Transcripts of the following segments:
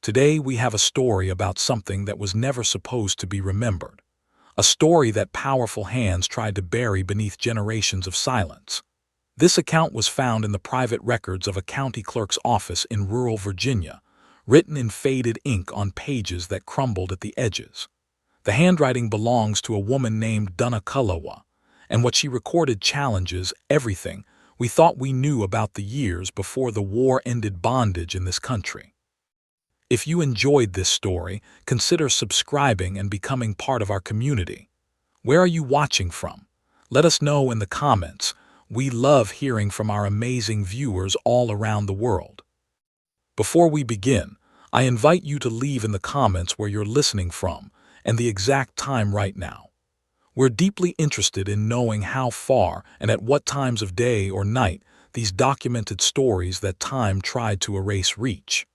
Today we have a story about something that was never supposed to be remembered. A story that powerful hands tried to bury beneath generations of silence. This account was found in the private records of a county clerk's office in rural Virginia, written in faded ink on pages that crumbled at the edges. The handwriting belongs to a woman named Donna Kulawa, and what she recorded challenges everything we thought we knew about the years before the war ended bondage in this country. If you enjoyed this story, consider subscribing and becoming part of our community. Where are you watching from? Let us know in the comments. We love hearing from our amazing viewers all around the world. Before we begin, I invite you to leave in the comments where you're listening from and the exact time right now. We're deeply interested in knowing how far and at what times of day or night these documented stories that time tried to erase reach.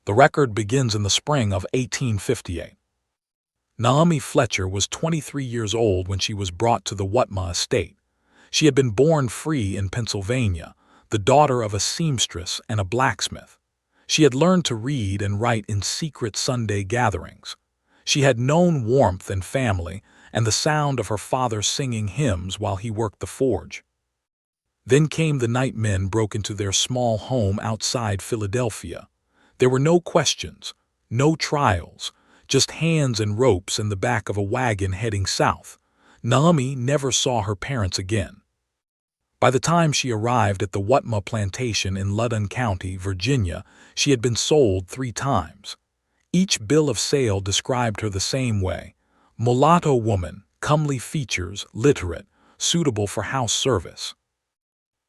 The record begins in the spring of 1858. Naomi Fletcher was 23 years old when she was brought to the Whitmore estate. She had been born free in Pennsylvania, the daughter of a seamstress and a blacksmith. She had learned to read and write in secret Sunday gatherings. She had known warmth and family and the sound of her father singing hymns while he worked the forge. Then came the night men broke into their small home outside Philadelphia. There were no questions, no trials, just hands and ropes in the back of a wagon heading south. Naomi never saw her parents again. By the time she arrived at the Whitmore plantation in Loudon County, Virginia, she had been sold 3 times. Each bill of sale described her the same way: mulatto woman, comely features, literate, suitable for house service.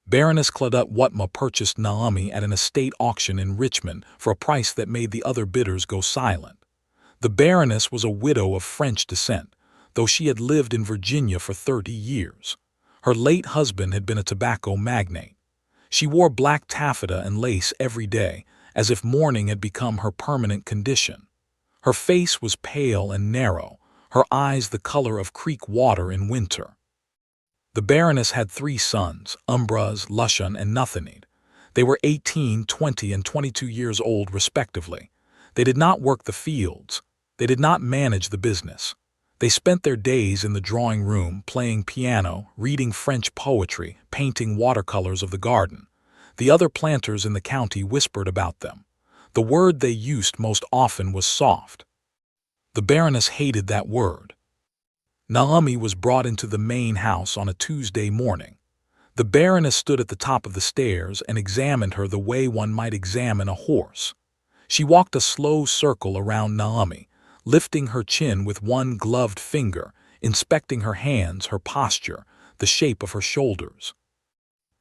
Baroness Claudette Whitmore purchased Naomi at an estate auction in Richmond for a price that made the other bidders go silent. The Baroness was a widow of French descent, though she had lived in Virginia for 30 years. Her late husband had been a tobacco magnate. She wore black taffeta and lace every day, as if mourning had become her permanent condition. Her face was pale and narrow, her eyes the color of creek water in winter. The Baroness had 3 sons, Ambrose, Lucian, and Nathaniel. They were 18, 20, and 22 years old respectively. They did not work the fields. They did not manage the business. They spent their days in the drawing room, playing piano, reading French poetry, painting watercolors of the garden. The other planters in the county whispered about them. The word they used most often was soft. The Baroness hated that word. Naomi was brought into the main house on a Tuesday morning. The Baroness stood at the top of the stairs and examined her the way one might examine a horse. She walked a slow circle around Naomi, lifting her chin with one gloved finger, inspecting her hands, her posture, the shape of her shoulders.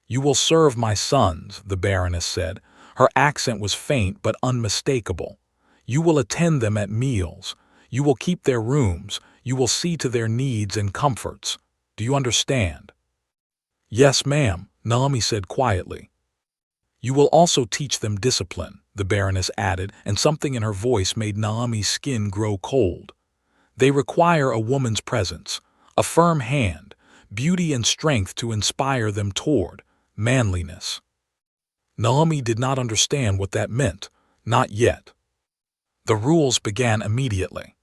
"You will serve my sons," the Baroness said. Her accent was faint but unmistakable. "You will attend them at meals. You will keep their rooms. You will see to their needs and comforts. Do you understand?" "Yes, ma'am," Naomi said quietly. "You will also teach them discipline," the Baroness added, and something in her voice made Naomi's skin grow cold. "They require a woman's presence, a firm hand, beauty and strength to inspire them toward manliness." Naomi did not understand what that meant, not yet. The rules began immediately.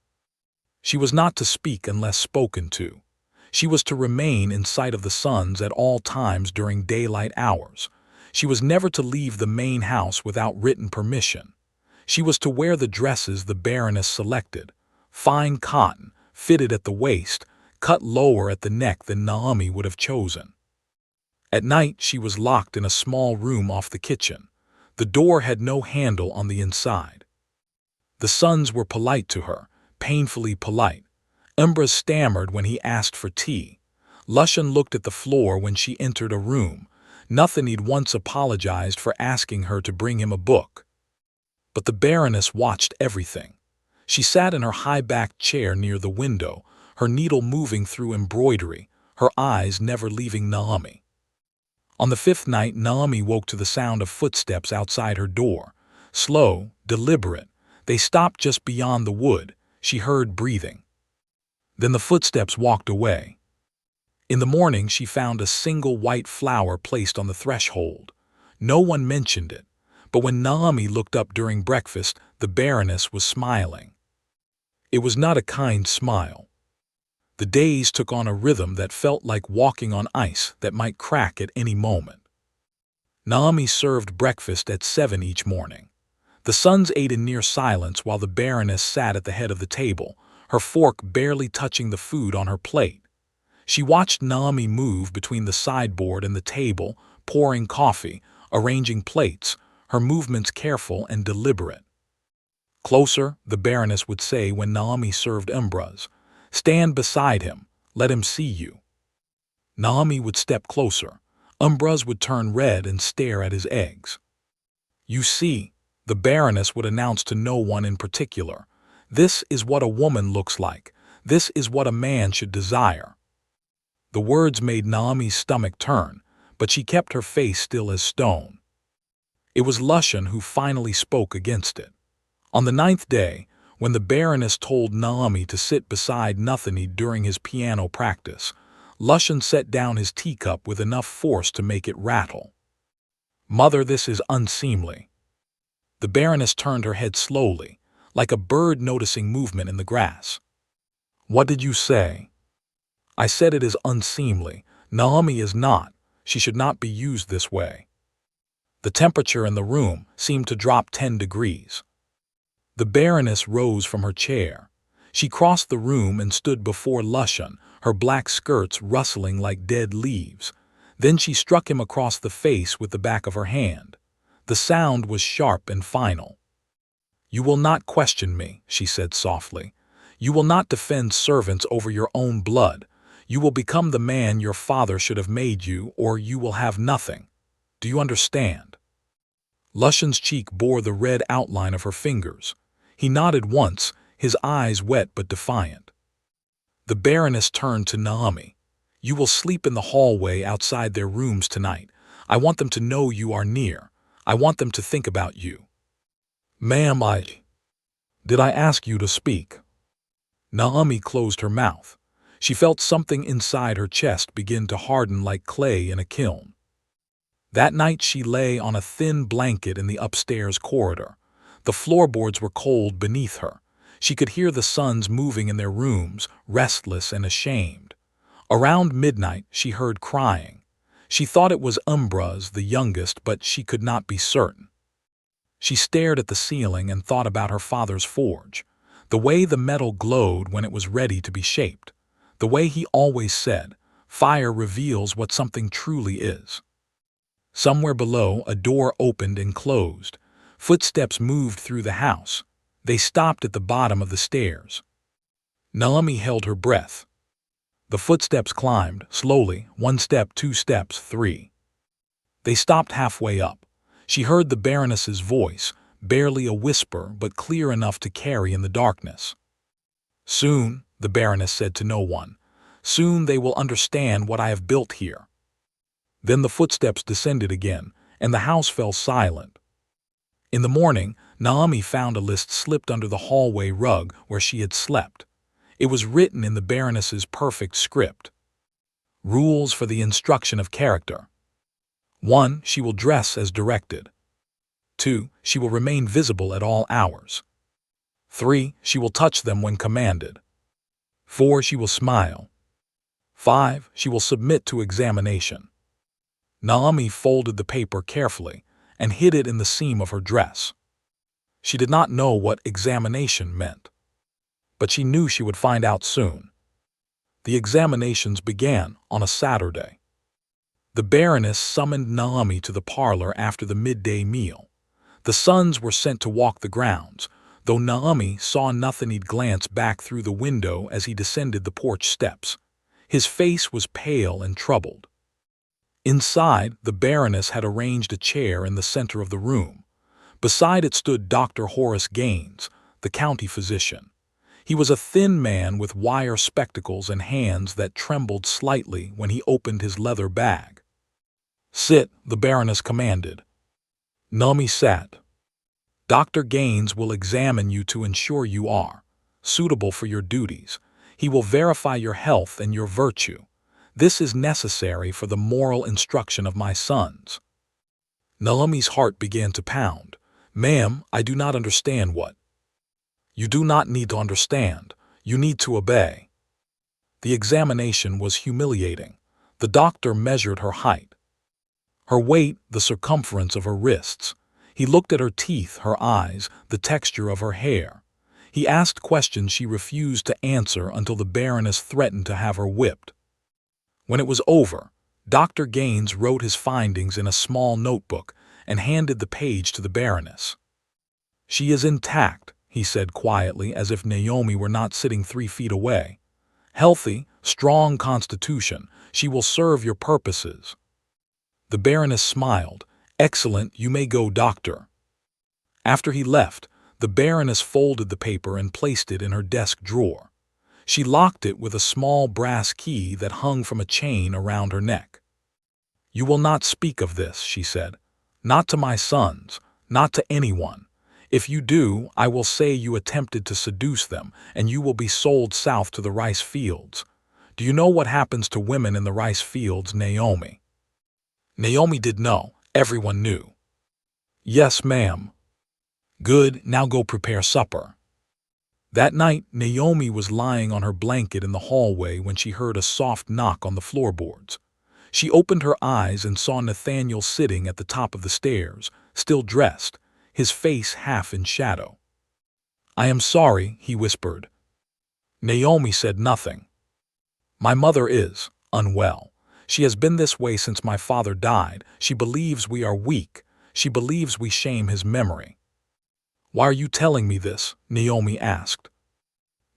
She was not to speak unless spoken to. She was to remain in sight of the sons at all times during daylight hours. She was never to leave the main house without written permission. She was to wear the dresses the Baroness selected, fine cotton, fitted at the waist, cut lower at the neck than Naomi would have chosen. At night she was locked in a small room off the kitchen. The door had no handle on the inside. The sons were polite to her, painfully polite. Ambrose stammered when he asked for tea. Lucian looked at the floor when she entered a room. Nathaniel once apologized for asking her to bring him a book. But the Baroness watched everything. She sat in her high-backed chair near the window, her needle moving through embroidery, her eyes never leaving Naomi. On the 5th night, Naomi woke to the sound of footsteps outside her door. Slow, deliberate, they stopped just beyond the wood. She heard breathing. Then the footsteps walked away. In the morning she found a single white flower placed on the threshold. No one mentioned it, But when Naomi looked up during breakfast, the Baroness was smiling. It was not a kind smile. The days took on a rhythm that felt like walking on ice that might crack at any moment. Naomi served breakfast at 7 each morning. The sons ate in near silence while the Baroness sat at the head of the table, her fork barely touching the food on her plate. She watched Naomi move between the sideboard and the table, pouring coffee, arranging plates, her movements careful and deliberate. "Closer," the Baroness would say when Naomi served Ambroise. "Stand beside him. Let him see you." Naomi would step closer. Ambroise would turn red and stare at his eggs. "You see," the Baroness would announce to no one in particular, "this is what a woman looks like. This is what a man should desire." The words made Naomi's stomach turn, but she kept her face still as stone. It was Lucian who finally spoke against it. On the 9th day, when the Baroness told Naomi to sit beside Nathani during his piano practice, Lucian set down his teacup with enough force to make it rattle. "Mother, this is unseemly." The Baroness turned her head slowly, like a bird noticing movement in the grass. "What did you say?" "I said it is unseemly. Naomi is not. She should not be used this way." The temperature in the room seemed to drop 10 degrees. The Baroness rose from her chair. She crossed the room and stood before Lucian, her black skirts rustling like dead leaves. Then she struck him across the face with the back of her hand. The sound was sharp and final. "You will not question me," she said softly. "You will not defend servants over your own blood. You will become the man your father should have made you, or you will have nothing. Do you understand?" Lucian's cheek bore the red outline of her fingers. He nodded once, his eyes wet but defiant. The Baroness turned to Naomi. "You will sleep in the hallway outside their rooms tonight. I want them to know you are near. I want them to think about you." "Ma'am, did I ask you to speak?" Naomi closed her mouth. She felt something inside her chest begin to harden like clay in a kiln. That night she lay on a thin blanket in the upstairs corridor. The floorboards were cold beneath her. She could hear the sons moving in their rooms, restless and ashamed. Around midnight she heard crying. She thought it was Ambroise, the youngest, but she could not be certain. She stared at the ceiling and thought about her father's forge. The way the metal glowed when it was ready to be shaped. The way he always said, "Fire reveals what something truly is." Somewhere below, a door opened and closed. Footsteps moved through the house. They stopped at the bottom of the stairs. Naomi held her breath. The footsteps climbed, slowly, 1 step, 2 steps, 3. They stopped halfway up. She heard the Baroness's voice, barely a whisper but clear enough to carry in the darkness. "Soon," the Baroness said to no one, "soon they will understand what I have built here." Then the footsteps descended again, and the house fell silent. In the morning, Naomi found a list slipped under the hallway rug where she had slept. It was written in the Baroness's perfect script. Rules for the instruction of character. 1. She will dress as directed. 2. She will remain visible at all hours. 3. She will touch them when commanded. 4. She will smile. 5. She will submit to examination. Naomi folded the paper carefully and hid it in the seam of her dress. She did not know what examination meant, but she knew she would find out soon. The examinations began on a Saturday. The Baroness summoned Naomi to the parlor after the midday meal. The sons were sent to walk the grounds, though Naomi saw Nathani'd glance back through the window as he descended the porch steps. His face was pale and troubled. Inside, the Baroness had arranged a chair in the center of the room. Beside it stood Dr. Horace Gaines, the county physician. He was a thin man with wire spectacles and hands that trembled slightly when he opened his leather bag. "Sit," the Baroness commanded. Naomi sat. "Dr. Gaines will examine you to ensure you are suitable for your duties. He will verify your health and your virtue. This is necessary for the moral instruction of my sons." Naomi's heart began to pound. "Ma'am, I do not understand what." "You do not need to understand. You need to obey." The examination was humiliating. The doctor measured her height, her weight, the circumference of her wrists. He looked at her teeth, her eyes, the texture of her hair. He asked questions she refused to answer until the Baroness threatened to have her whipped. When it was over, Dr. Gaines wrote his findings in a small notebook and handed the page to the Baroness. "She is intact," he said quietly, as if Naomi were not sitting 3 feet away. "Healthy, strong constitution. She will serve your purposes." The Baroness smiled. "Excellent, you may go, doctor." After he left, the Baroness folded the paper and placed it in her desk drawer. She locked it with a small brass key that hung from a chain around her neck. "You will not speak of this," she said. "Not to my sons, not to anyone. If you do, I will say you attempted to seduce them, and you will be sold south to the rice fields. Do you know what happens to women in the rice fields, Naomi?" Naomi did know. Everyone knew. "Yes, ma'am." "Good, now go prepare supper." That night, Naomi was lying on her blanket in the hallway when she heard a soft knock on the floorboards. She opened her eyes and saw Nathaniel sitting at the top of the stairs, still dressed, his face half in shadow. "I am sorry," he whispered. Naomi said nothing. "My mother is unwell. She has been this way since my father died. She believes we are weak. She believes we shame his memory." "Why are you telling me this?" Naomi asked.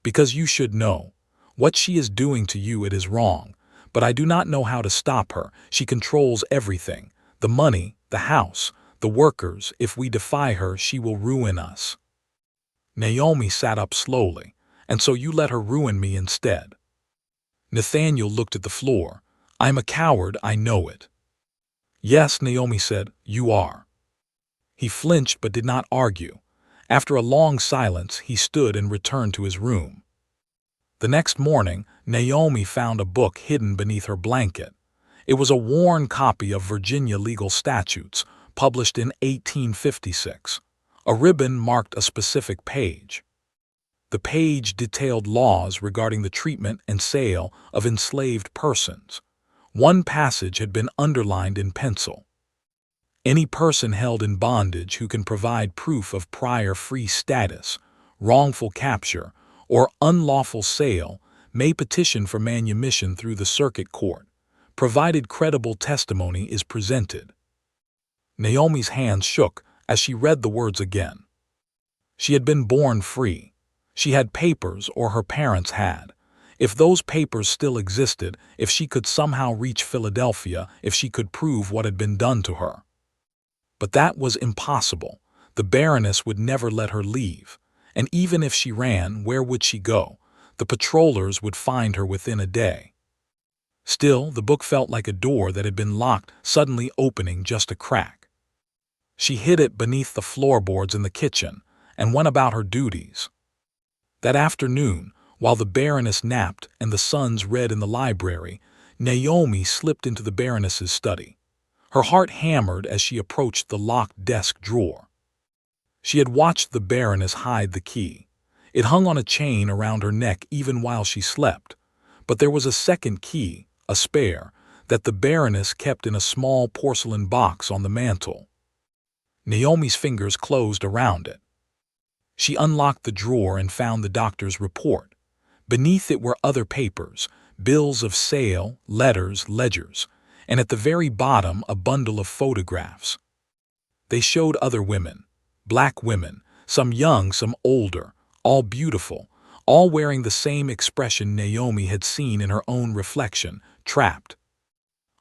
"Because you should know. What she is doing to you, it is wrong. But I do not know how to stop her. She controls everything. The money, the house, the workers. If we defy her, she will ruin us." Naomi sat up slowly. "And so you let her ruin me instead." Nathaniel looked at the floor. "I'm a coward, I know it." "Yes," Naomi said, "you are." He flinched but did not argue. After a long silence, he stood and returned to his room. The next morning, Naomi found a book hidden beneath her blanket. It was a worn copy of Virginia legal statutes, published in 1856. A ribbon marked a specific page. The page detailed laws regarding the treatment and sale of enslaved persons. One passage had been underlined in pencil. "Any person held in bondage who can provide proof of prior free status, wrongful capture, or unlawful sale may petition for manumission through the circuit court, provided credible testimony is presented." Naomi's hands shook as she read the words again. She had been born free. She had papers, or her parents had. If those papers still existed, if she could somehow reach Philadelphia, if she could prove what had been done to her. But that was impossible. The Baroness would never let her leave. And even if she ran, where would she go? The patrollers would find her within a day. Still, the book felt like a door that had been locked, suddenly opening just a crack. She hid it beneath the floorboards in the kitchen and went about her duties. That afternoon, while the Baroness napped and the sons read in the library, Naomi slipped into the Baroness's study. Her heart hammered as she approached the locked desk drawer. She had watched the Baroness hide the key. It hung on a chain around her neck even while she slept. But there was a second key, a spare, that the Baroness kept in a small porcelain box on the mantel. Naomi's fingers closed around it. She unlocked the drawer and found the doctor's report. Beneath it were other papers, bills of sale, letters, ledgers, and at the very bottom a bundle of photographs. They showed other women, black women, some young, some older, all beautiful, all wearing the same expression Naomi had seen in her own reflection, trapped.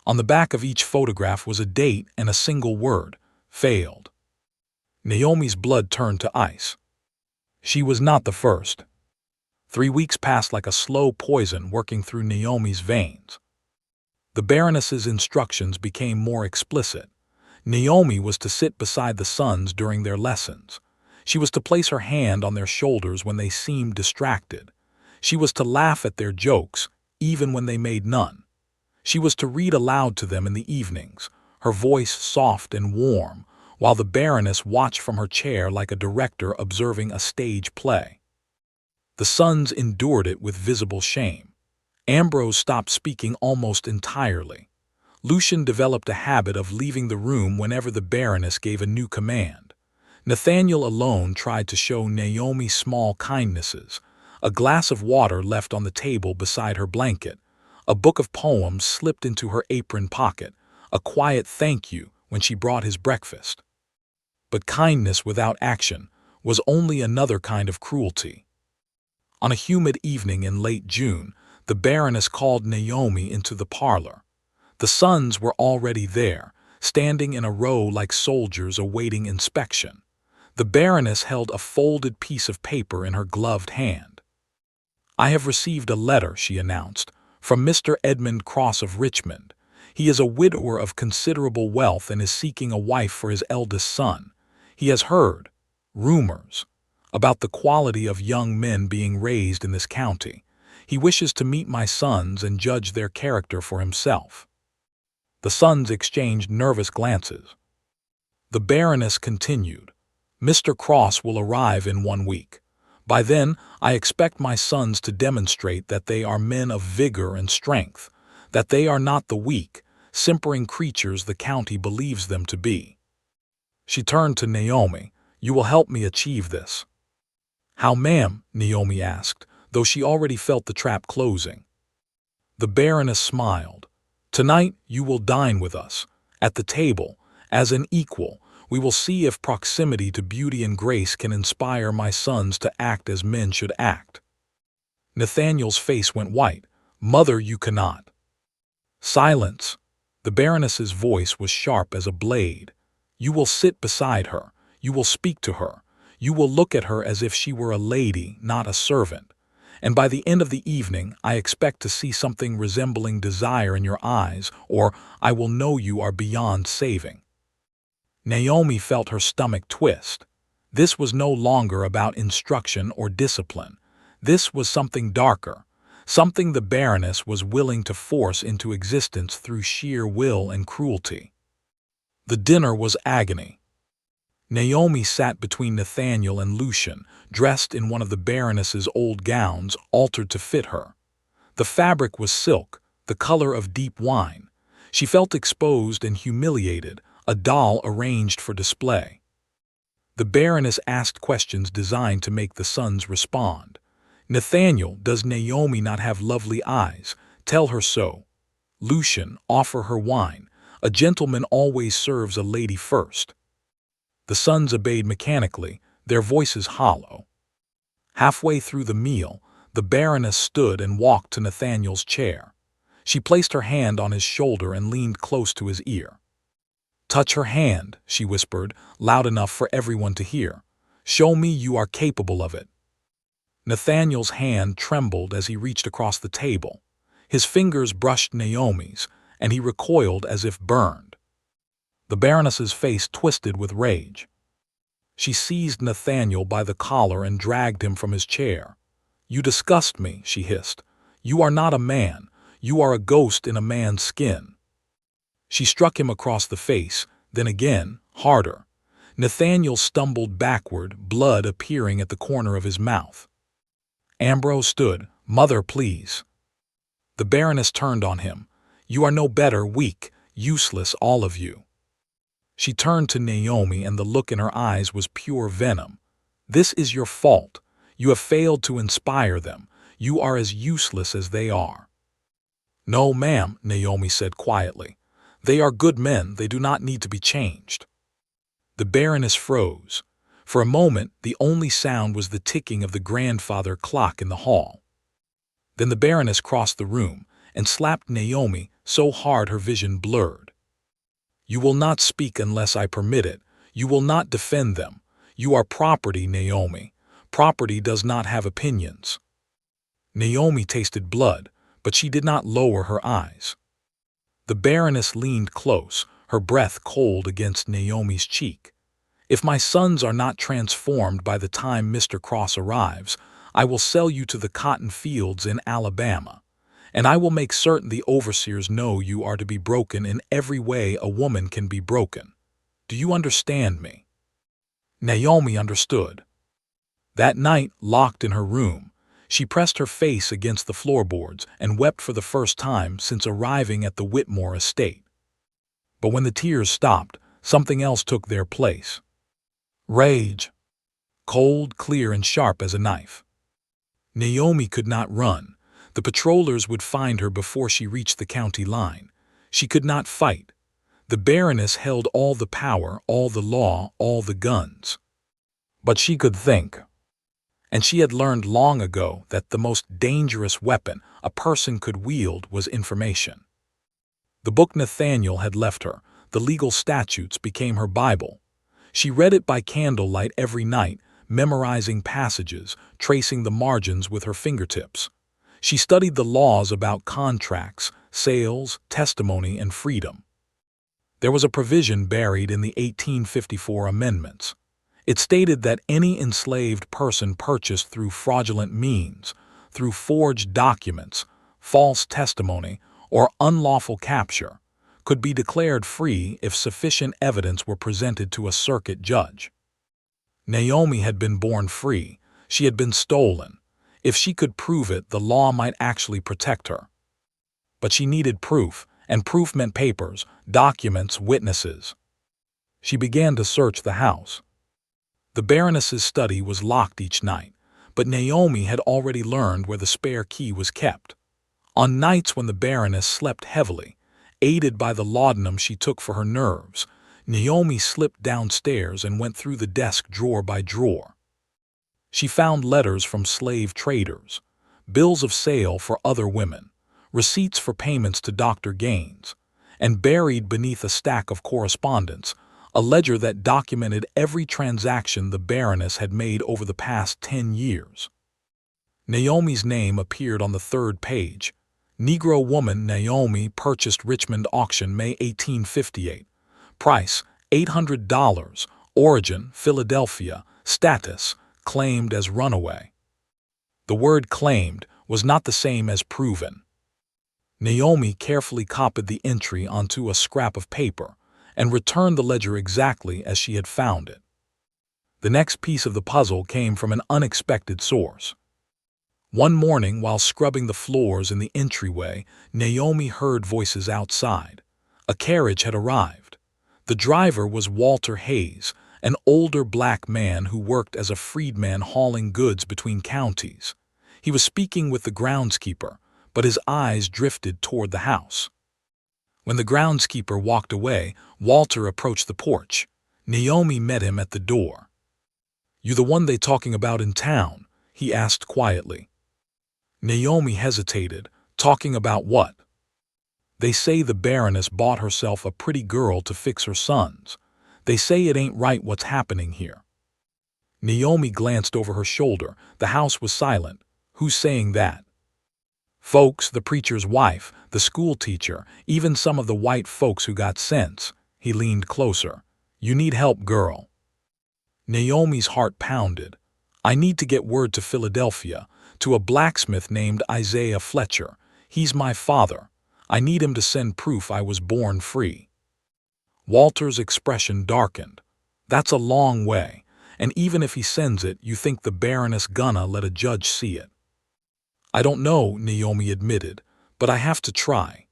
On the back of each photograph was a date and a single word, failed. Naomi's blood turned to ice. She was not the first. 3 weeks passed like a slow poison working through Naomi's veins. The Baroness's instructions became more explicit. Naomi was to sit beside the sons during their lessons. She was to place her hand on their shoulders when they seemed distracted. She was to laugh at their jokes, even when they made none. She was to read aloud to them in the evenings, her voice soft and warm, while the Baroness watched from her chair like a director observing a stage play. The sons endured it with visible shame. Ambrose stopped speaking almost entirely. Lucian developed a habit of leaving the room whenever the Baroness gave a new command. Nathaniel alone tried to show Naomi small kindnesses: a glass of water left on the table beside her blanket, a book of poems slipped into her apron pocket, a quiet thank you when she brought his breakfast. But kindness without action was only another kind of cruelty. On a humid evening in late June, the Baroness called Naomi into the parlor. The sons were already there, standing in a row like soldiers awaiting inspection. The Baroness held a folded piece of paper in her gloved hand. "I have received a letter," she announced, "from Mr. Edmund Cross of Richmond. He is a widower of considerable wealth and is seeking a wife for his eldest son. He has heard rumors about the quality of young men being raised in this county. He wishes to meet my sons and judge their character for himself." The sons exchanged nervous glances. The Baroness continued, "Mr. Cross will arrive in 1 week. By then, I expect my sons to demonstrate that they are men of vigor and strength, that they are not the weak, simpering creatures the county believes them to be." She turned to Naomi. "You will help me achieve this." "How, ma'am?" Naomi asked, though she already felt the trap closing. The Baroness smiled. "Tonight you will dine with us. At the table, as an equal, we will see if proximity to beauty and grace can inspire my sons to act as men should act." Nathaniel's face went white. "Mother, you cannot." "Silence." The Baroness's voice was sharp as a blade. "You will sit beside her. You will speak to her. You will look at her as if she were a lady, not a servant. And by the end of the evening, I expect to see something resembling desire in your eyes, or I will know you are beyond saving." Naomi felt her stomach twist. This was no longer about instruction or discipline. This was something darker, something the Baroness was willing to force into existence through sheer will and cruelty. The dinner was agony. Naomi sat between Nathaniel and Lucian, dressed in one of the Baroness's old gowns, altered to fit her. The fabric was silk, the color of deep wine. She felt exposed and humiliated, a doll arranged for display. The Baroness asked questions designed to make the sons respond. "Nathaniel, does Naomi not have lovely eyes? Tell her so." "Lucian, offer her wine. A gentleman always serves a lady first." The sons obeyed mechanically, their voices hollow. Halfway through the meal, the Baroness stood and walked to Nathaniel's chair. She placed her hand on his shoulder and leaned close to his ear. "Touch her hand," she whispered, loud enough for everyone to hear. "Show me you are capable of it." Nathaniel's hand trembled as he reached across the table. His fingers brushed Naomi's, and he recoiled as if burned. The Baroness's face twisted with rage. She seized Nathaniel by the collar and dragged him from his chair. "You disgust me," she hissed. "You are not a man. You are a ghost in a man's skin." She struck him across the face, then again, harder. Nathaniel stumbled backward, blood appearing at the corner of his mouth. Ambrose stood. "Mother, please." The Baroness turned on him. "You are no better, weak, useless, all of you." She turned to Naomi, and the look in her eyes was pure venom. "This is your fault. You have failed to inspire them. You are as useless as they are." "No, ma'am," Naomi said quietly. "They are good men. They do not need to be changed." The Baroness froze. For a moment, the only sound was the ticking of the grandfather clock in the hall. Then the Baroness crossed the room and slapped Naomi so hard her vision blurred. "You will not speak unless I permit it. You will not defend them. You are property, Naomi. Property does not have opinions." Naomi tasted blood, but she did not lower her eyes. The Baroness leaned close, her breath cold against Naomi's cheek. "If my sons are not transformed by the time Mr. Cross arrives, I will sell you to the cotton fields in Alabama. And I will make certain the overseers know you are to be broken in every way a woman can be broken. Do you understand me?" Naomi understood. That night, locked in her room, she pressed her face against the floorboards and wept for the first time since arriving at the Whitmore estate. But when the tears stopped, something else took their place. Rage. Cold, clear, and sharp as a knife. Naomi could not run. The patrollers would find her before she reached the county line. She could not fight. The Baroness held all the power, all the law, all the guns. But she could think. And she had learned long ago that the most dangerous weapon a person could wield was information. The book Nathaniel had left her, the legal statutes, became her Bible. She read it by candlelight every night, memorizing passages, tracing the margins with her fingertips. She studied the laws about contracts, sales, testimony, and freedom. There was a provision buried in the 1854 amendments. It stated that any enslaved person purchased through fraudulent means, through forged documents, false testimony, or unlawful capture, could be declared free if sufficient evidence were presented to a circuit judge. Naomi had been born free. She had been stolen. If she could prove it, the law might actually protect her. But she needed proof, and proof meant papers, documents, witnesses. She began to search the house. The Baroness's study was locked each night, but Naomi had already learned where the spare key was kept. On nights when the Baroness slept heavily, aided by the laudanum she took for her nerves, Naomi slipped downstairs and went through the desk drawer by drawer. She found letters from slave traders, bills of sale for other women, receipts for payments to Dr. Gaines, and buried beneath a stack of correspondence, a ledger that documented every transaction the Baroness had made over the past 10 years. Naomi's name appeared on the third page. Negro woman Naomi purchased Richmond auction May 1858. Price, $800. Origin, Philadelphia. Status, claimed as runaway. The word claimed was not the same as proven. Naomi carefully copied the entry onto a scrap of paper and returned the ledger exactly as she had found it. The next piece of the puzzle came from an unexpected source. One morning, while scrubbing the floors in the entryway, Naomi heard voices outside. A carriage had arrived. The driver was Walter Hayes, an older black man who worked as a freedman hauling goods between counties. He was speaking with the groundskeeper, but his eyes drifted toward the house. When the groundskeeper walked away, Walter approached the porch. Naomi met him at the door. "You the one they talking about in town?" he asked quietly. Naomi hesitated. "Talking about what?" "They say the Baroness bought herself a pretty girl to fix her sons. They say it ain't right what's happening here." Naomi glanced over her shoulder. The house was silent. "Who's saying that?" "Folks, the preacher's wife, the school teacher, even some of the white folks who got sense." He leaned closer. "You need help, girl." Naomi's heart pounded. "I need to get word to Philadelphia, to a blacksmith named Isaiah Fletcher. He's my father. I need him to send proof I was born free." Walter's expression darkened. "That's a long way, and even if he sends it, you think the Baroness gonna let a judge see it?" "I don't know," Naomi admitted, "but I have to try."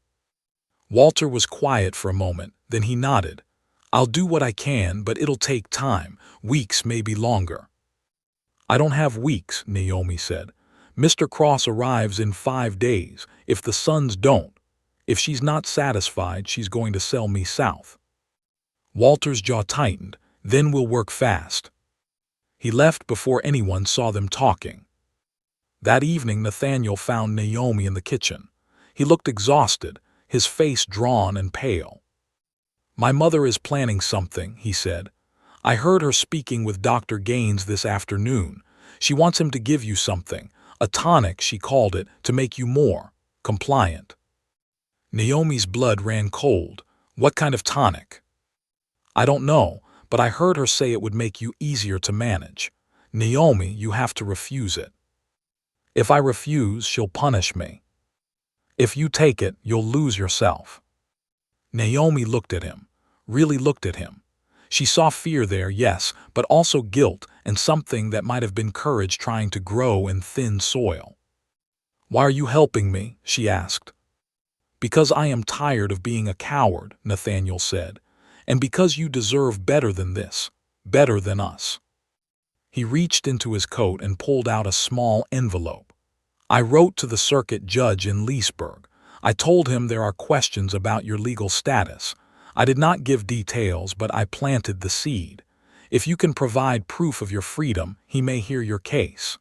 Walter was quiet for a moment, then he nodded. "I'll do what I can, but it'll take time, weeks, maybe longer." "I don't have weeks," Naomi said. "Mr. Cross arrives in 5 days, if the sons don't. If she's not satisfied, she's going to sell me south." Walter's jaw tightened. "Then we'll work fast." He left before anyone saw them talking. That evening, Nathaniel found Naomi in the kitchen. He looked exhausted, his face drawn and pale. "My mother is planning something," he said. "I heard her speaking with Dr. Gaines this afternoon. She wants him to give you something, a tonic, she called it, to make you more compliant." Naomi's blood ran cold. "What kind of tonic?" "I don't know, but I heard her say it would make you easier to manage. Naomi, you have to refuse it." "If I refuse, she'll punish me." If you take it, you'll lose yourself." Naomi looked at him, really looked at him. She saw fear there, yes, but also guilt and something that might have been courage trying to grow in thin soil. "Why are you helping me?" she asked. "Because I am tired of being a coward," Nathaniel said, "and because you deserve better than this, better than us." He reached into his coat and pulled out a small envelope. "I wrote to the circuit judge in Leesburg. I told him there are questions about your legal status. I did not give details, but I planted the seed. If you can provide proof of your freedom, he may hear your case."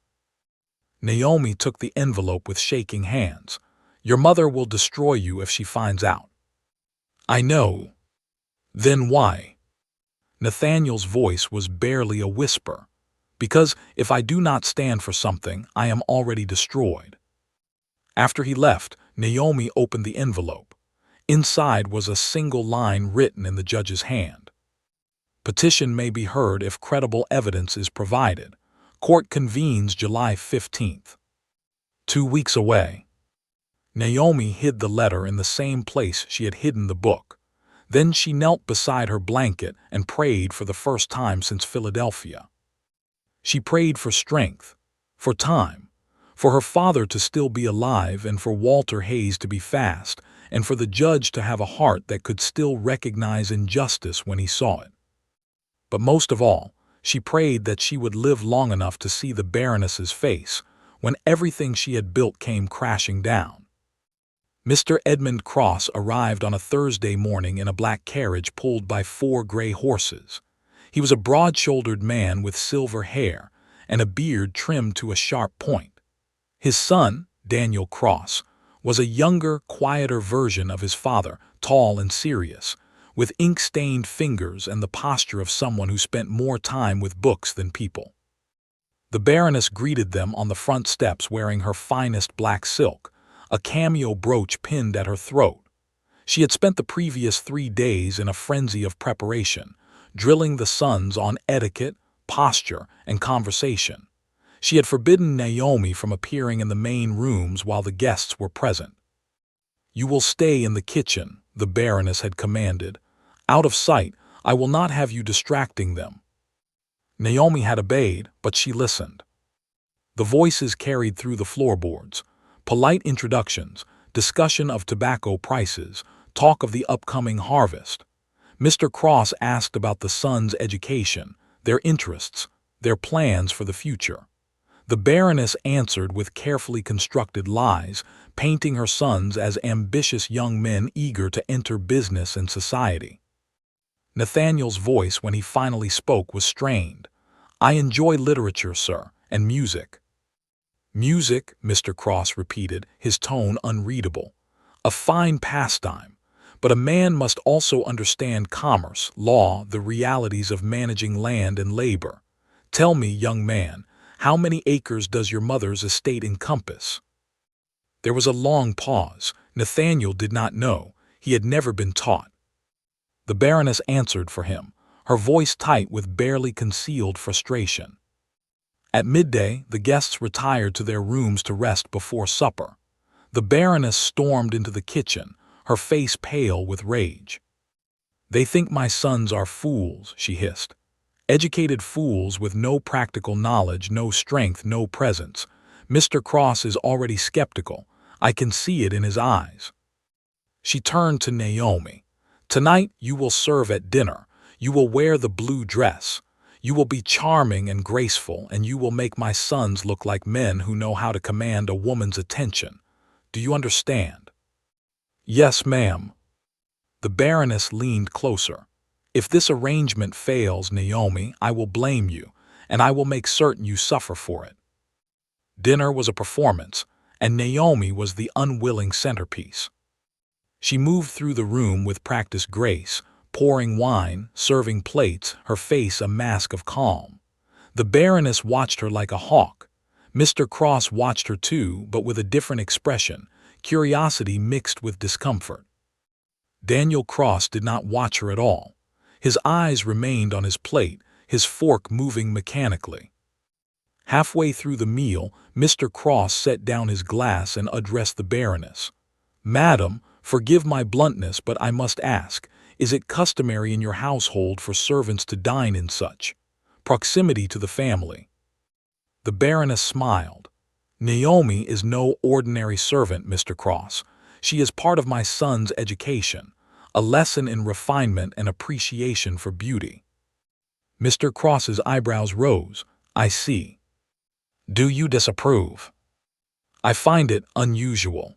Naomi took the envelope with shaking hands. "Your mother will destroy you if she finds out." "I know." "Then why?" Nathaniel's voice was barely a whisper. "Because if I do not stand for something, I am already destroyed." After he left, Naomi opened the envelope. Inside was a single line written in the judge's hand. "Petition may be heard if credible evidence is provided. Court convenes July 15th. 2 weeks away." Naomi hid the letter in the same place she had hidden the book. Then she knelt beside her blanket and prayed for the first time since Philadelphia. She prayed for strength, for time, for her father to still be alive and for Walter Hayes to be fast, and for the judge to have a heart that could still recognize injustice when he saw it. But most of all, she prayed that she would live long enough to see the Baroness's face when everything she had built came crashing down. Mr. Edmund Cross arrived on a Thursday morning in a black carriage pulled by 4 gray horses. He was a broad-shouldered man with silver hair and a beard trimmed to a sharp point. His son, Daniel Cross, was a younger, quieter version of his father, tall and serious, with ink-stained fingers and the posture of someone who spent more time with books than people. The Baroness greeted them on the front steps wearing her finest black silk, a cameo brooch pinned at her throat. She had spent the previous 3 days in a frenzy of preparation, drilling the sons on etiquette, posture, and conversation. She had forbidden Naomi from appearing in the main rooms while the guests were present. "You will stay in the kitchen," the Baroness had commanded. "Out of sight, I will not have you distracting them." Naomi had obeyed, but she listened. The voices carried through the floorboards. Polite introductions, discussion of tobacco prices, talk of the upcoming harvest. Mr. Cross asked about the sons' education, their interests, their plans for the future. The Baroness answered with carefully constructed lies, painting her sons as ambitious young men eager to enter business and society. Nathaniel's voice when he finally spoke was strained. "I enjoy literature, sir, and music." "Music," Mr. Cross repeated, his tone unreadable. "A fine pastime. But a man must also understand commerce, law, the realities of managing land and labor. Tell me, young man, how many acres does your mother's estate encompass?" There was a long pause. Nathaniel did not know. He had never been taught. The Baroness answered for him, her voice tight with barely concealed frustration. At midday, the guests retired to their rooms to rest before supper. The Baroness stormed into the kitchen, her face pale with rage. "They think my sons are fools," she hissed. "Educated fools with no practical knowledge, no strength, no presence. Mr. Cross is already skeptical. I can see it in his eyes." She turned to Naomi. "Tonight you will serve at dinner. You will wear the blue dress. You will be charming and graceful, and you will make my sons look like men who know how to command a woman's attention. Do you understand?" "Yes, ma'am." The Baroness leaned closer. "If this arrangement fails, Naomi, I will blame you, and I will make certain you suffer for it." Dinner was a performance, and Naomi was the unwilling centerpiece. She moved through the room with practiced grace, pouring wine, serving plates, her face a mask of calm. The Baroness watched her like a hawk. Mr. Cross watched her too, but with a different expression, curiosity mixed with discomfort. Daniel Cross did not watch her at all. His eyes remained on his plate, his fork moving mechanically. Halfway through the meal, Mr. Cross set down his glass and addressed the Baroness. "Madam, forgive my bluntness, but I must ask, is it customary in your household for servants to dine in such proximity to the family?" The Baroness smiled. "Naomi is no ordinary servant, Mr. Cross. She is part of my son's education, a lesson in refinement and appreciation for beauty." Mr. Cross's eyebrows rose. "I see. Do you disapprove?" "I find it unusual."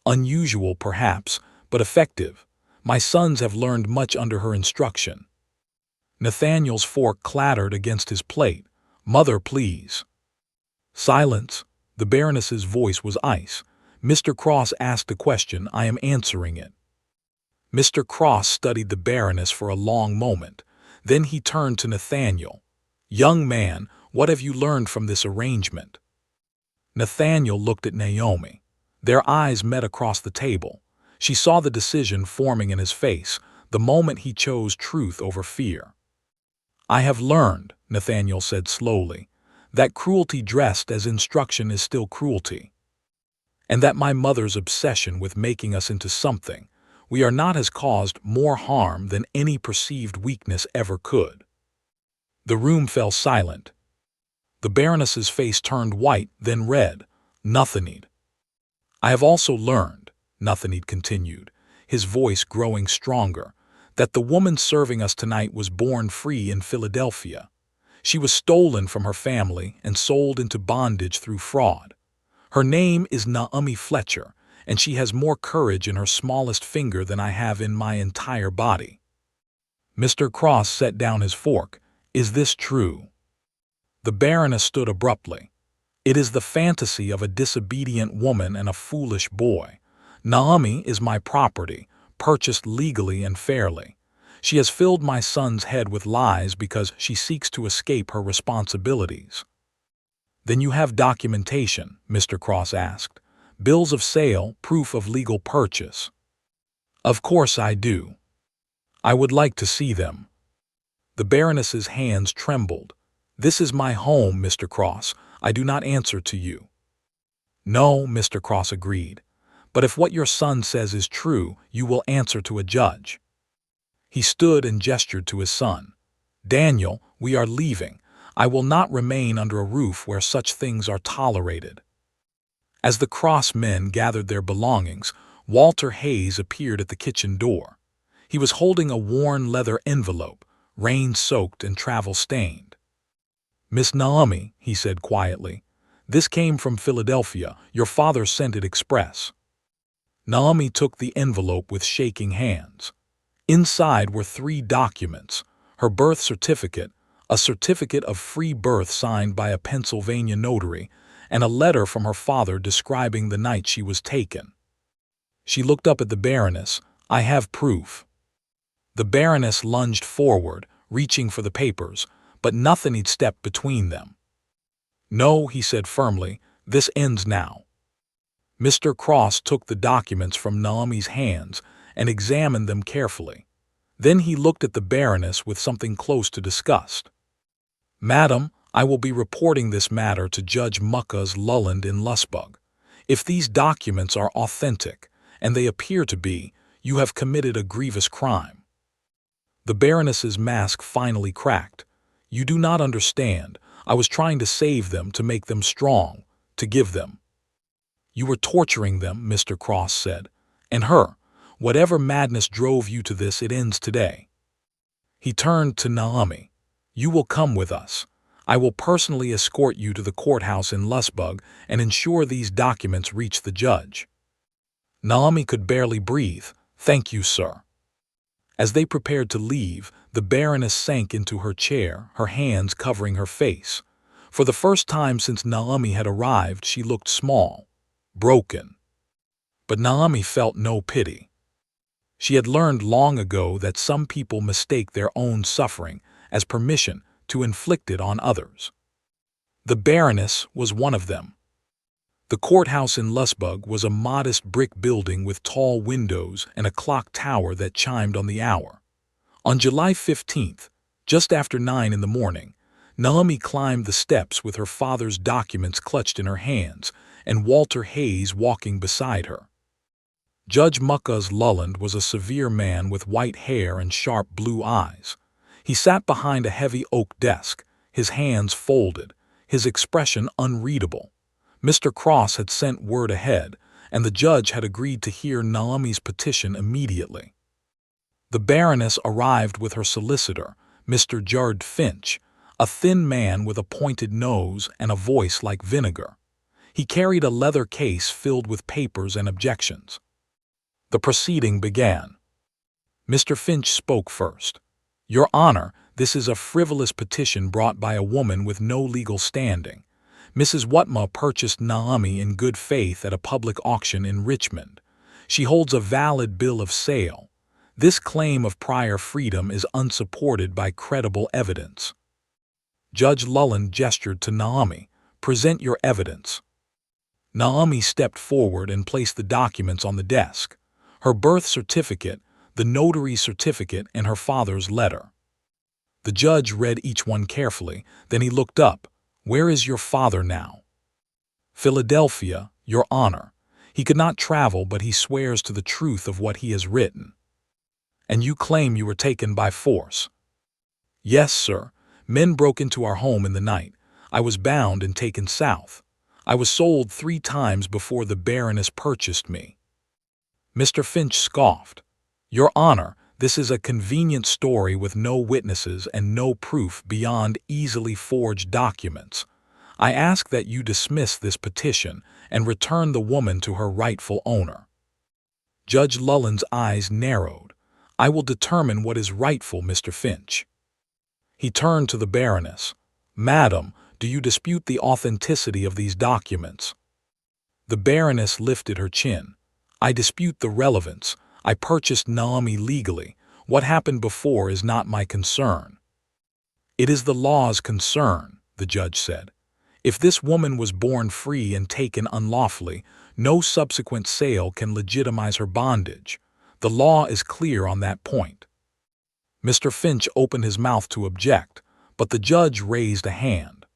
"Unusual, perhaps, but effective. My sons have learned much under her instruction." Nathaniel's fork clattered against his plate. "Mother, please." "Silence." The Baroness's voice was ice. "Mr. Cross asked a question. I am answering it." Mr. Cross studied the Baroness for a long moment. Then he turned to Nathaniel. "Young man, what have you learned from this arrangement?" Nathaniel looked at Naomi. Their eyes met across the table. She saw the decision forming in his face, the moment he chose truth over fear. "I have learned," Nathaniel said slowly, "that cruelty dressed as instruction is still cruelty. And that my mother's obsession with making us into something we are not has caused more harm than any perceived weakness ever could." The room fell silent. The Baroness's face turned white, then red. "Nothing. I have also learned," Nothing continued, his voice growing stronger, "that the woman serving us tonight was born free in Philadelphia. She was stolen from her family and sold into bondage through fraud. Her name is Naomi Fletcher, and she has more courage in her smallest finger than I have in my entire body." Mr. Cross set down his fork. "Is this true?" The Baroness stood abruptly. "It is the fantasy of a disobedient woman and a foolish boy. Naomi is my property, purchased legally and fairly. She has filled my son's head with lies because she seeks to escape her responsibilities." "Then you have documentation?" Mr. Cross asked. "Bills of sale, proof of legal purchase?" "Of course I do." "I would like to see them." The Baroness's hands trembled. "This is my home, Mr. Cross. I do not answer to you." "No," Mr. Cross agreed. "But if what your son says is true, you will answer to a judge." He stood and gestured to his son. "Daniel, we are leaving. I will not remain under a roof where such things are tolerated." As the Cross men gathered their belongings, Walter Hayes appeared at the kitchen door. He was holding a worn leather envelope, rain-soaked and travel-stained. "Miss Naomi," he said quietly, "this came from Philadelphia. Your father sent it express." Naomi took the envelope with shaking hands. Inside were 3 documents: her birth certificate, a certificate of free birth signed by a Pennsylvania notary, and a letter from her father describing the night she was taken. She looked up at the Baroness. "I have proof." The Baroness lunged forward, reaching for the papers, but Nothing stepped between them. "No," he said firmly, "this ends now." Mr. Cross took the documents from Naomi's hands and examined them carefully. Then he looked at the Baroness with something close to disgust. "Madam, I will be reporting this matter to Judge Mucka's Lulland in Lusbug. If these documents are authentic, and they appear to be, you have committed a grievous crime." The Baroness's mask finally cracked. "You do not understand. I was trying to save them, to make them strong, to give them—" "You were torturing them," Mr. Cross said. "And her. Whatever madness drove you to this, it ends today." He turned to Naomi. "You will come with us. I will personally escort you to the courthouse in Lusbug and ensure these documents reach the judge." Naomi could barely breathe. "Thank you, sir." As they prepared to leave, the Baroness sank into her chair, her hands covering her face. For the first time since Naomi had arrived, she looked small, broken. But Naomi felt no pity. She had learned long ago that some people mistake their own suffering as permission to inflict it on others. The Baroness was one of them. The courthouse in Lusbug was a modest brick building with tall windows and a clock tower that chimed on the hour. On July 15th, just after 9 in the morning, Naomi climbed the steps with her father's documents clutched in her hands and Walter Hayes walking beside her. Judge Mucka's Lulland was a severe man with white hair and sharp blue eyes. He sat behind a heavy oak desk, his hands folded, his expression unreadable. Mr. Cross had sent word ahead, and the judge had agreed to hear Naomi's petition immediately. The Baroness arrived with her solicitor, Mr. Jard Finch, a thin man with a pointed nose and a voice like vinegar. He carried a leather case filled with papers and objections. The proceeding began. Mr. Finch spoke first. "Your Honor, this is a frivolous petition brought by a woman with no legal standing. Mrs. Whitmore purchased Naomi in good faith at a public auction in Richmond. She holds a valid bill of sale. This claim of prior freedom is unsupported by credible evidence." Judge Lulland gestured to Naomi. "Present your evidence." Naomi stepped forward and placed the documents on the desk. Her birth certificate, the notary's certificate, and her father's letter. The judge read each one carefully, then he looked up. "Where is your father now?" "Philadelphia, Your Honor. He could not travel, but he swears to the truth of what he has written." "And you claim you were taken by force?" "Yes, sir. Men broke into our home in the night. I was bound and taken south. I was sold 3 times before the Baroness purchased me." Mr. Finch scoffed. "Your Honor, this is a convenient story with no witnesses and no proof beyond easily forged documents. I ask that you dismiss this petition and return the woman to her rightful owner." Judge Lulland's eyes narrowed. "I will determine what is rightful, Mr. Finch." He turned to the Baroness. "Madam, do you dispute the authenticity of these documents?" The Baroness lifted her chin. "I dispute the relevance. I purchased Naomi legally. What happened before is not my concern." "It is the law's concern," the judge said. "If this woman was born free and taken unlawfully, no subsequent sale can legitimize her bondage. The law is clear on that point." Mr. Finch opened his mouth to object, but the judge raised a hand.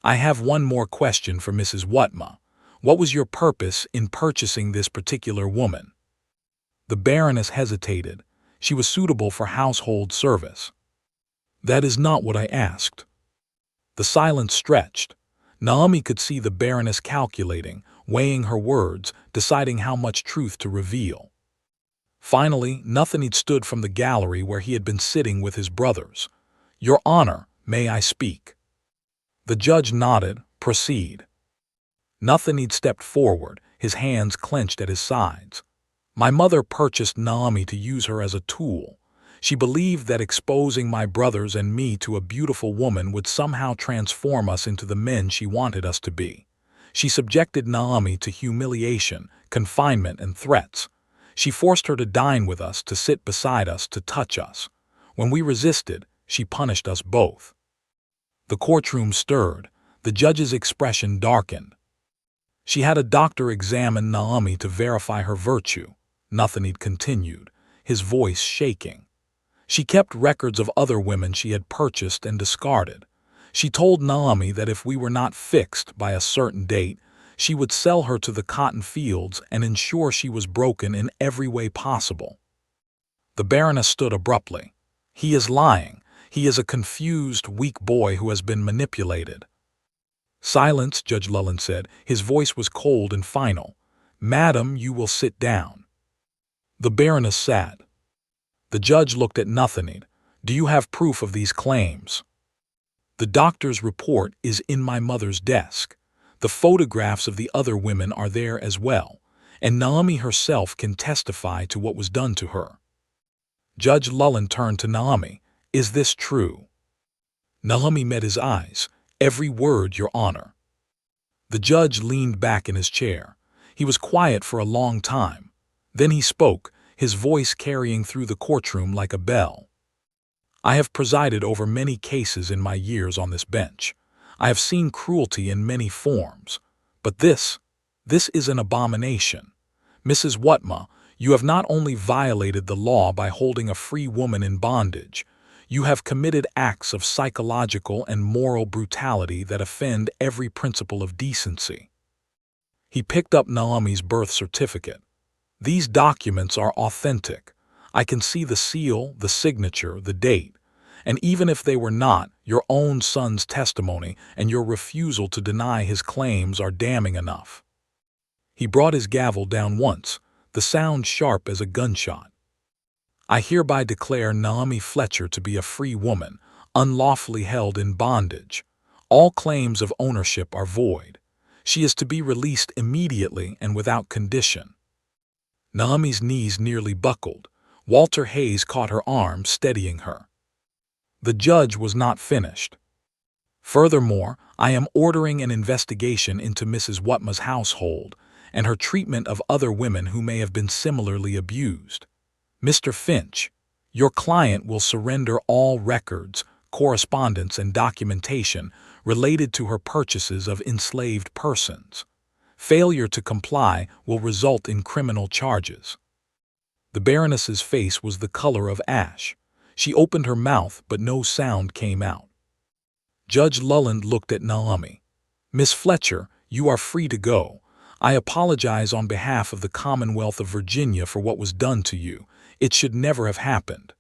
"I have one more question for Mrs. Whitmore. What was your purpose in purchasing this particular woman?" The Baroness hesitated. She was suitable for household service. "That is not what I asked." The silence stretched. Naomi could see the Baroness calculating, weighing her words, deciding how much truth to reveal. Finally, Nathaniel stood from the gallery where he had been sitting with his brothers. "Your Honor, may I speak?" The judge nodded. "Proceed." Nathaniel stepped forward, his hands clenched at his sides. "My mother purchased Naomi to use her as a tool. She believed that exposing my brothers and me to a beautiful woman would somehow transform us into the men she wanted us to be. She subjected Naomi to humiliation, confinement, and threats. She forced her to dine with us, to sit beside us, to touch us. When we resisted, she punished us both." The courtroom stirred. The judge's expression darkened. "She had a doctor examine Naomi to verify her virtue," Nathaniel continued, his voice shaking. "She kept records of other women she had purchased and discarded. She told Naomi that if we were not fixed by a certain date, she would sell her to the cotton fields and ensure she was broken in every way possible." The Baroness stood abruptly. "He is lying. He is a confused, weak boy who has been manipulated." "Silence," Judge Lulland said. His voice was cold and final. "Madam, you will sit down." The Baroness sat. The judge looked at Nathaniel. "Do you have proof of these claims?" "The doctor's report is in my mother's desk. The photographs of the other women are there as well, and Naomi herself can testify to what was done to her." Judge Lulland turned to Naomi. "Is this true?" Naomi met his eyes. "Every word, Your Honor." The judge leaned back in his chair. He was quiet for a long time. Then he spoke, his voice carrying through the courtroom like a bell. "I have presided over many cases in my years on this bench. I have seen cruelty in many forms. But this is an abomination. Mrs. Whitmore, you have not only violated the law by holding a free woman in bondage, you have committed acts of psychological and moral brutality that offend every principle of decency." He picked up Naomi's birth certificate. These documents are authentic. I can see the seal, the signature, the date. And even if they were not, your own son's testimony and your refusal to deny his claims are damning enough." He brought his gavel down once, the sound sharp as a gunshot. "I hereby declare Naomi Fletcher to be a free woman, unlawfully held in bondage. All claims of ownership are void. She is to be released immediately and without condition." Naomi's knees nearly buckled. Walter Hayes caught her arm, steadying her. The judge was not finished. "Furthermore, I am ordering an investigation into Mrs. Whitmore's household and her treatment of other women who may have been similarly abused. Mr. Finch, your client will surrender all records, correspondence, and documentation related to her purchases of enslaved persons. Failure to comply will result in criminal charges." The Baroness's face was the color of ash. She opened her mouth, but no sound came out. Judge Lulland looked at Naomi. "Miss Fletcher, you are free to go. I apologize on behalf of the Commonwealth of Virginia for what was done to you. It should never have happened."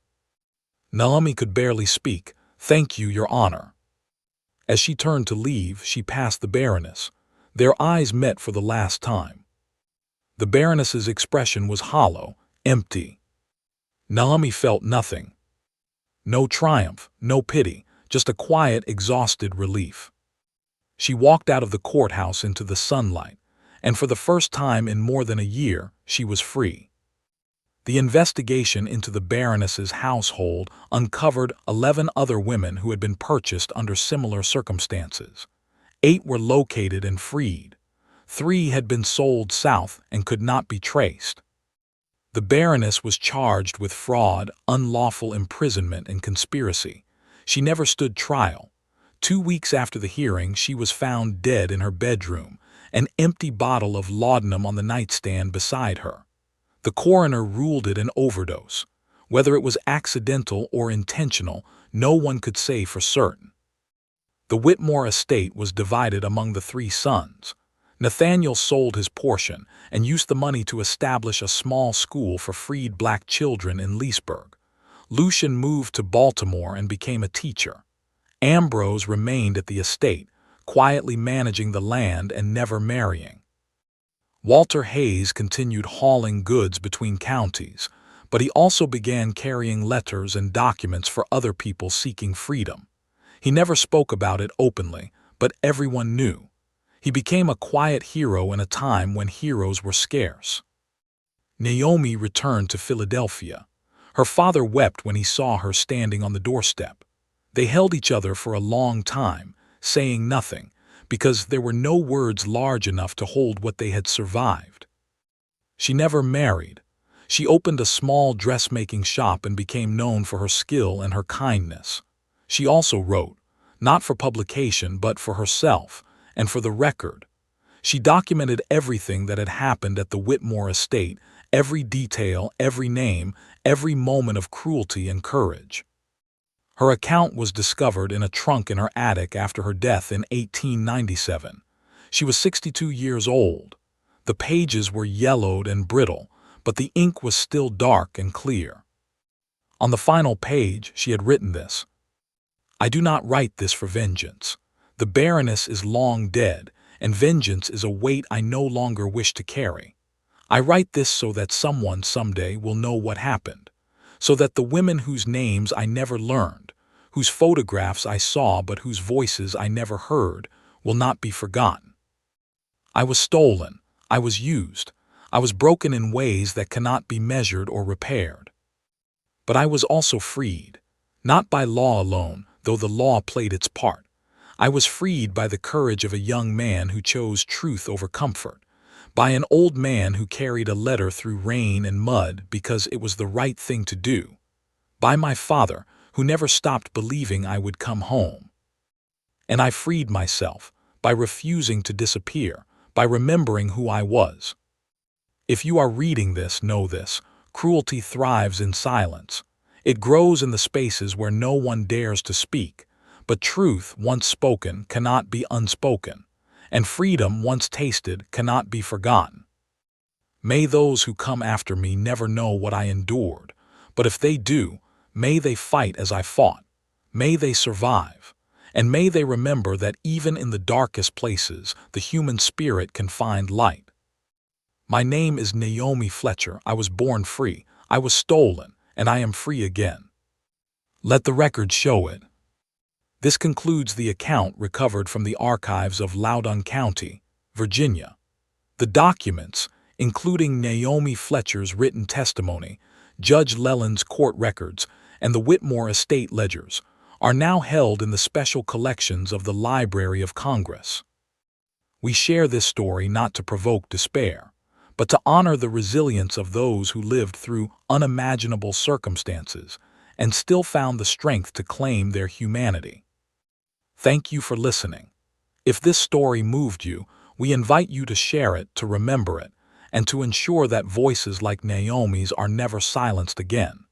Naomi could barely speak. "Thank you, Your Honor." As she turned to leave, she passed the Baroness. Their eyes met for the last time. The Baroness's expression was hollow, empty. Naomi felt nothing. No triumph, no pity, just a quiet, exhausted relief. She walked out of the courthouse into the sunlight, and for the first time in more than a year, she was free. The investigation into the Baroness's household uncovered 11 other women who had been purchased under similar circumstances. 8 were located and freed. 3 had been sold south and could not be traced. The Baroness was charged with fraud, unlawful imprisonment, and conspiracy. She never stood trial. 2 weeks after the hearing, she was found dead in her bedroom, an empty bottle of laudanum on the nightstand beside her. The coroner ruled it an overdose. Whether it was accidental or intentional, no one could say for certain. The Whitmore estate was divided among the 3 sons. Nathaniel sold his portion and used the money to establish a small school for freed black children in Leesburg. Lucian moved to Baltimore and became a teacher. Ambrose remained at the estate, quietly managing the land and never marrying. Walter Hayes continued hauling goods between counties, but he also began carrying letters and documents for other people seeking freedom. He never spoke about it openly, but everyone knew. He became a quiet hero in a time when heroes were scarce. Naomi returned to Philadelphia. Her father wept when he saw her standing on the doorstep. They held each other for a long time, saying nothing, because there were no words large enough to hold what they had survived. She never married. She opened a small dressmaking shop and became known for her skill and her kindness. She also wrote, not for publication but for herself, and for the record. She documented everything that had happened at the Whitmore estate, every detail, every name, every moment of cruelty and courage. Her account was discovered in a trunk in her attic after her death in 1897. She was 62 years old. The pages were yellowed and brittle, but the ink was still dark and clear. On the final page, she had written this: "I do not write this for vengeance. The Baroness is long dead, and vengeance is a weight I no longer wish to carry. I write this so that someone someday will know what happened, so that the women whose names I never learned, whose photographs I saw but whose voices I never heard, will not be forgotten. I was stolen, I was used, I was broken in ways that cannot be measured or repaired. But I was also freed, not by law alone, though the law played its part. I was freed by the courage of a young man who chose truth over comfort, by an old man who carried a letter through rain and mud because it was the right thing to do, by my father who never stopped believing I would come home. And I freed myself by refusing to disappear, by remembering who I was. If you are reading this, know this: cruelty thrives in silence. It grows in the spaces where no one dares to speak. But truth, once spoken, cannot be unspoken, and freedom, once tasted, cannot be forgotten. May those who come after me never know what I endured, but if they do, may they fight as I fought. May they survive, and may they remember that even in the darkest places, the human spirit can find light. My name is Naomi Fletcher. I was born free. I was stolen, and I am free again. Let the record show it. This concludes the account recovered from the archives of Loudon County, Virginia. The documents, including Naomi Fletcher's written testimony, Judge Leland's court records, and the Whitmore estate ledgers, are now held in the special collections of the Library of Congress. We share this story not to provoke despair, but to honor the resilience of those who lived through unimaginable circumstances and still found the strength to claim their humanity. Thank you for listening. If this story moved you, we invite you to share it, to remember it, and to ensure that voices like Naomi's are never silenced again.